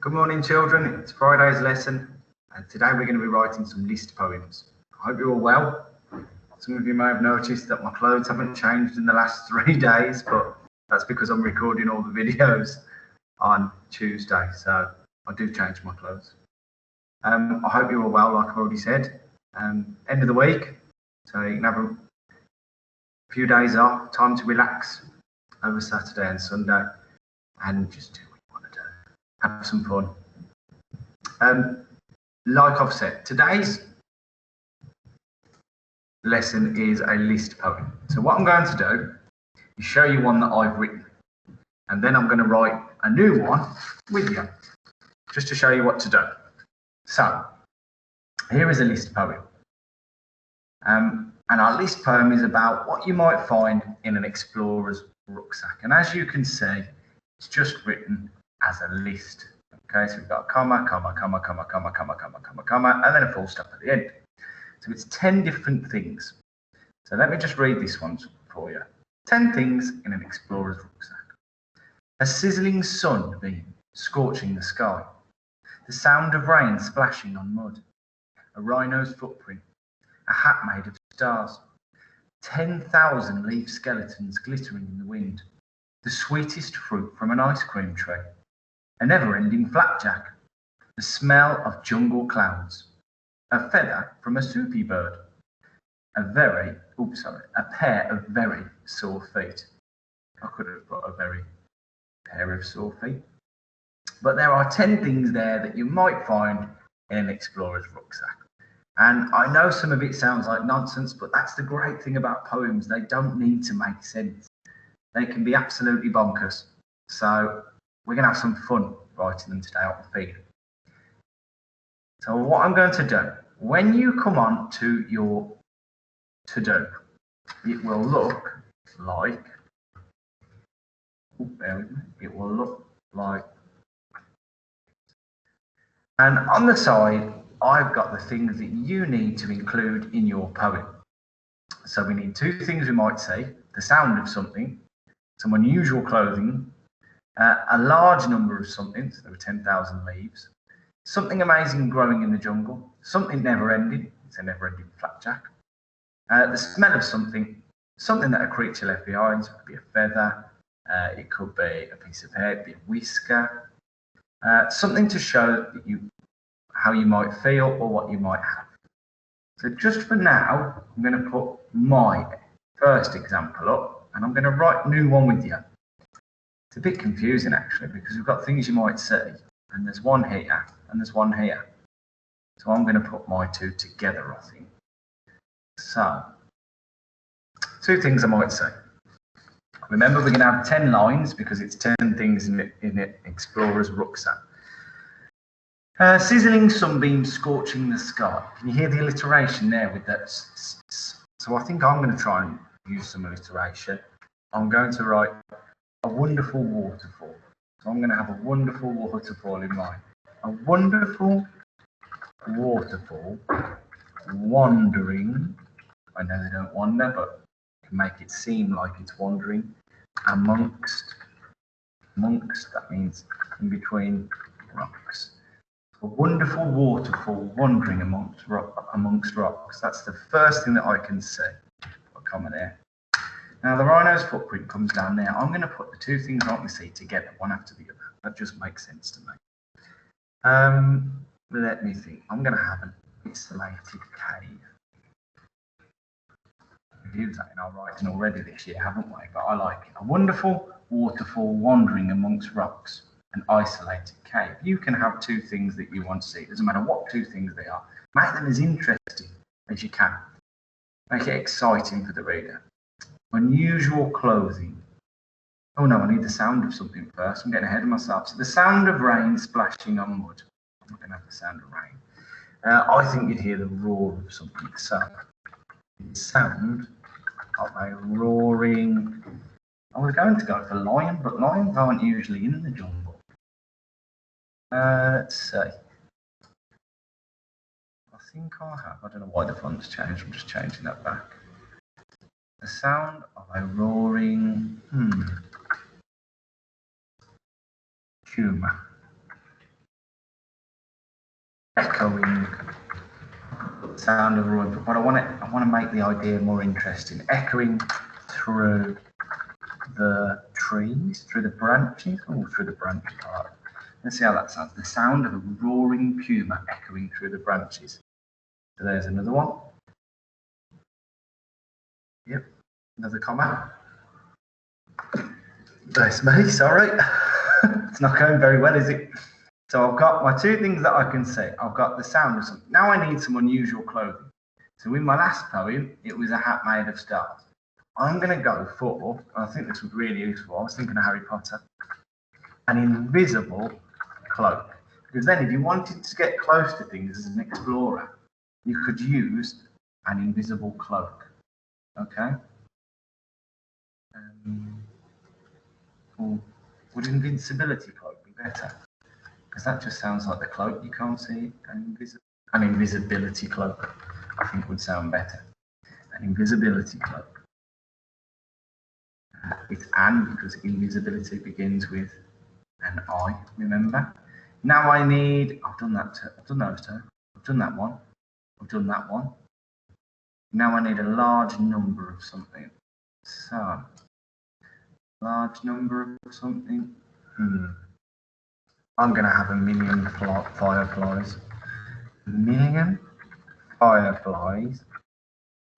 Good morning, children. It's Friday's lesson, and today we're going to be writing some list poems. I hope you're all well. Some of you may have noticed that my clothes haven't changed in the last 3 days, but that's because I'm recording all the videos on Tuesday, so I do change my clothes. I hope you're all well, like I've already said. End of the week, so you can have a few days off, time to relax over Saturday and Sunday, and just do what you want to do. Have some fun. Like I've said, today's lesson is a list poem. So what I'm going to do is show you one that I've written, and then I'm going to write a new one with you, just to show you what to do. So here is a list poem. And our list poem is about what you might find in an explorer's rucksack. And as you can see, it's just written as a list. Okay, so we've got a comma, comma, comma, comma, comma, comma, comma, comma, comma, and then a full stop at the end. So it's 10 different things. So let me just read this one for you. 10 things in an explorer's rucksack. A sizzling sunbeam scorching the sky. The sound of rain splashing on mud. A rhino's footprint. A hat made of stars. 10,000 leaf skeletons glittering in the wind. The sweetest fruit from an ice cream tree. A never-ending flapjack. The smell of jungle clouds. A feather from a soupy bird. A pair of very sore feet. I could have put a very pair of sore feet. But there are 10 things there that you might find in an explorer's rucksack. And I know some of it sounds like nonsense, but that's the great thing about poems. They don't need to make sense. They can be absolutely bonkers. So we're going to have some fun writing them today out the field. So what I'm going to do, when you come on to your to-do, it will look like, and on the side, I've got the things that you need to include in your poem. So we need 2 things we might see: the sound of something, some unusual clothing, a large number of something, so there were 10,000 leaves, something amazing growing in the jungle, something never-ending, it's a never-ending flapjack, the smell of something, something that a creature left behind, so it could be a feather, it could be a piece of hair, it could be a whisker, something to show that how you might feel or what you might have. So just for now, I'm going to put my first example up, and I'm going to write a new one with you. It's a bit confusing actually, because we've got things you might see, and there's one here and there's one here. So I'm going to put my 2 together, I think. So 2 things I might say. Remember, we're going to have 10 lines because it's 10 things in the explorer's rucksack. Sizzling sunbeam scorching the sky. Can you hear the alliteration there with that? So I think I'm going to try and use some alliteration. I'm going to write a wonderful waterfall. So I'm going to have a wonderful waterfall in mind. A wonderful waterfall wandering. I know they don't wander, but can make it seem like it's wandering amongst, that means in between rocks. A wonderful waterfall wandering amongst rocks. That's the first thing that I can see. Put a comma there. Now the rhino's footprint comes down there. I'm going to put the 2 things I want to see together, one after the other. That just makes sense to me. Let me think. I'm going to have an isolated cave. We've used that in our writing already this year, haven't we? But I like it. A wonderful waterfall wandering amongst rocks. An isolated cave. You can have 2 things that you want to see. It doesn't matter what 2 things they are. Make them as interesting as you can. Make it exciting for the reader. Unusual clothing. Oh no, I need the sound of something first. I'm getting ahead of myself. So the sound of rain splashing on mud. I'm not going to have the sound of rain. I think you'd hear the roar of something. So the sound of a roaring. I was going to go for lion, but lions aren't usually in the jungle. Let's see. I think I have. I don't know why the font's changed. I'm just changing that back. The sound of a roaring puma. echoing sound of roaring, but I want to make the idea more interesting. Echoing through the trees, through the branches, or through the branches. Right. Let's see how that sounds. The sound of a roaring puma echoing through the branches. So there's another one. Yep, another comma. Bless me, sorry. It's not going very well, is it? So I've got my two things that I can say. I've got the sound of something. Now I need some unusual clothing. So in my last poem, it was a hat made of stars. I'm going to go for, I think this was really useful, I was thinking of Harry Potter, an invisible cloak. Because then if you wanted to get close to things as an explorer, you could use an invisible cloak. Okay? Or would invincibility cloak be better? Because that just sounds like the cloak you can't see. An invisibility cloak, I think, would sound better. An invisibility cloak. It's an, because invisibility begins with an I, remember? Now I need, I've done that, I've done those two, I've done that one, I've done that one. Now I need a large number of something. So, large number of something. I'm going to have 1,000,000 fireflies. 1,000,000 fireflies.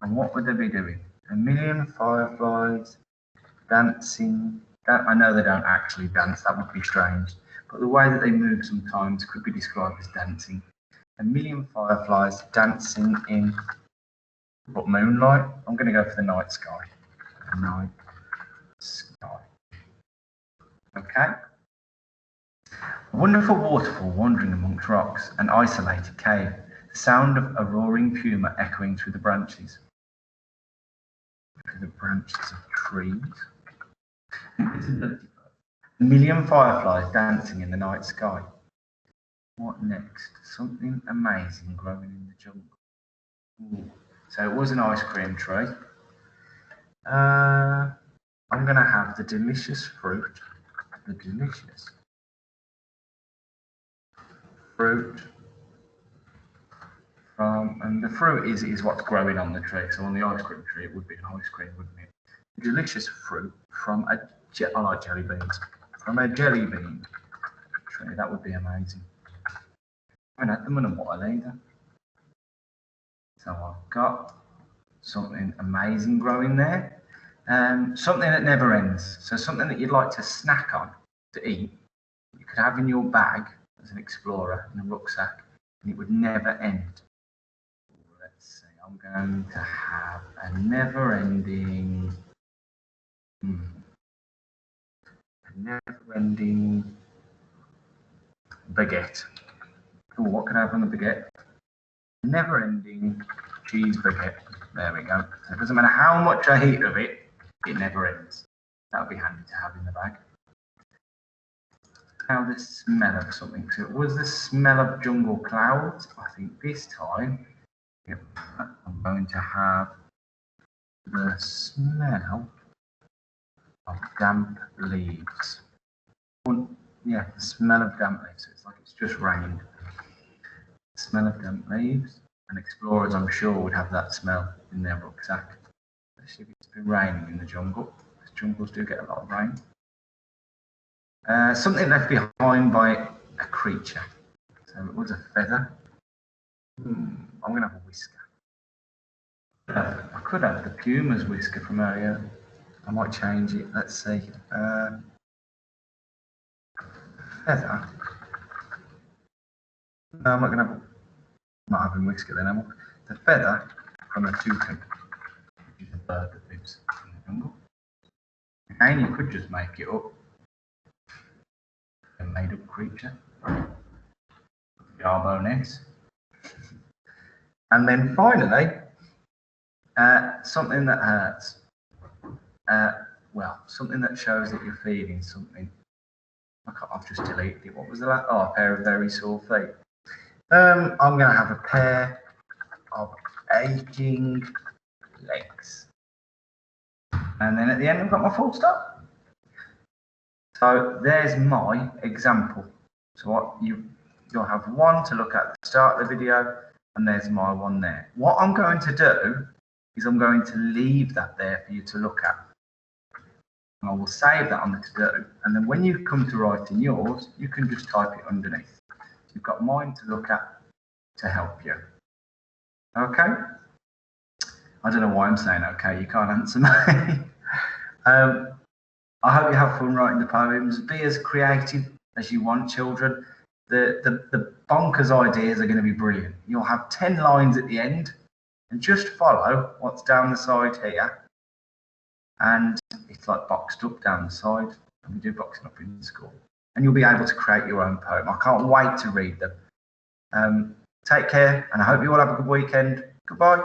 And what would they be doing? 1,000,000 fireflies dancing. I know they don't actually dance, that would be strange. But the way that they move sometimes could be described as dancing. 1,000,000 fireflies dancing in what, moonlight? I'm going to go for the night sky. Night sky. Okay. A wonderful waterfall wandering amongst rocks, an isolated cave, the sound of a roaring puma echoing through the branches. Through the branches of trees. 1,000,000 fireflies dancing in the night sky. What next? Something amazing growing in the jungle. Ooh. So it was an ice cream tree. I'm going to have the delicious fruit. The delicious fruit from, and the fruit is what's growing on the tree. So on the ice cream tree, it would be an ice cream, wouldn't it? The delicious fruit from I like jelly beans. From a jelly bean tree, that would be amazing. I haven't had them in a while either. So I've got something amazing growing there. Something that never ends. So something that you'd like to snack on, to eat, you could have in your bag as an explorer in a rucksack, and it would never end. Let's see, I'm going to have a never-ending, baguette. Oh, what can I have on the baguette? Never-ending cheese baguette. There we go. So it doesn't matter how much I eat of it, it never ends. That would be handy to have in the bag. Now the smell of something. So it was the smell of jungle clouds. I think this time, yep, I'm going to have the smell of damp leaves. Yeah, the smell of damp leaves. So it's like it's just rained. The smell of damp leaves. And explorers, I'm sure, would have that smell in their rucksack. Especially if it's been raining in the jungle. Because jungles do get a lot of rain. Something left behind by a creature. So it was a feather. I'm going to have a whisker. I could have the puma's whisker from earlier. I might change it. Let's see. Feather. No, I'm not going to have. Not having whisker then, am I? The feather from a toucan, which is a bird that lives in the jungle. And you could just make it up. A made-up creature. Garbo nets. And then finally, something that hurts. Well, something that shows that you're feeling something. I've just deleted it. What was the last? Oh, a pair of very sore feet. I'm going to have a pair of aching legs. And then at the end, I've got my full stop. So there's my example. So what You'll have one to look at the start of the video, and there's my one there. What I'm going to do is I'm going to leave that there for you to look at. I will save that on the to-do, and then when you come to writing yours, you can just type it underneath. You've got mine to look at to help you. Okay? I don't know why I'm saying okay, you can't answer me. I hope you have fun writing the poems. Be as creative as you want, children. The bonkers ideas are going to be brilliant. You'll have 10 lines at the end, and just follow what's down the side here. And it's like boxed up down the side, and we do boxing up in school. And you'll be able to create your own poem. I can't wait to read them. Take care, and I hope you all have a good weekend. Goodbye.